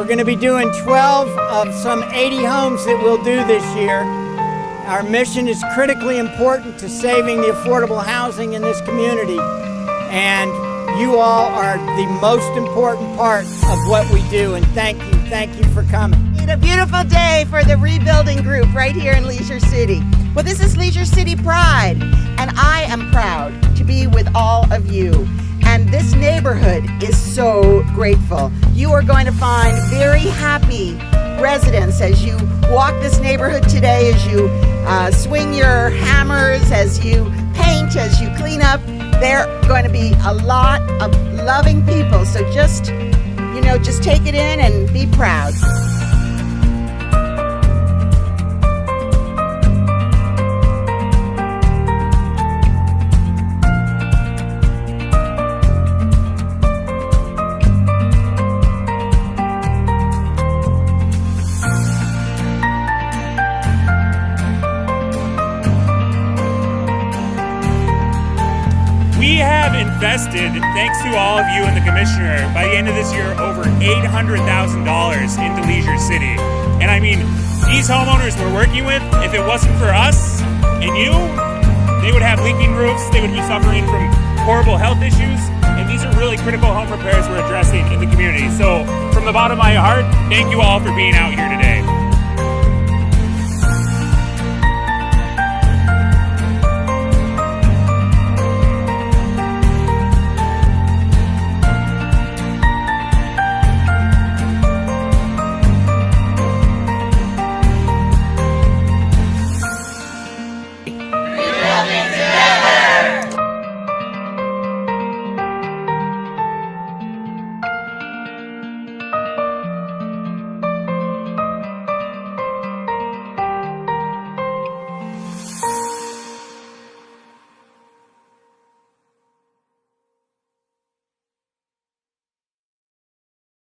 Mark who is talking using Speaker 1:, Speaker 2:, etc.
Speaker 1: We're going to be doing 12 of some 80 homes that we'll do this year. Our mission is critically important to saving the affordable housing in this community, and you all are the most important part of what we do, and thank you for coming.
Speaker 2: It's a beautiful day for the rebuilding group right here in Leisure City. Well, this is Leisure City Pride, and I am proud to be with all of you. And this neighborhood is so grateful. You are going to find very happy residents as you walk this neighborhood today, as you swing your hammers, as you paint, as you clean up. There are going to be a lot of loving people. So just take it in and be proud.
Speaker 3: We have invested, thanks to all of you and the commissioner, by the end of this year, over $800,000 into Leisure City. And I mean, these homeowners we're working with, if it wasn't for us and you, they would have leaking roofs, they would be suffering from horrible health issues, and these are really critical home repairs we're addressing in the community. So from the bottom of my heart, thank you all for being out here today.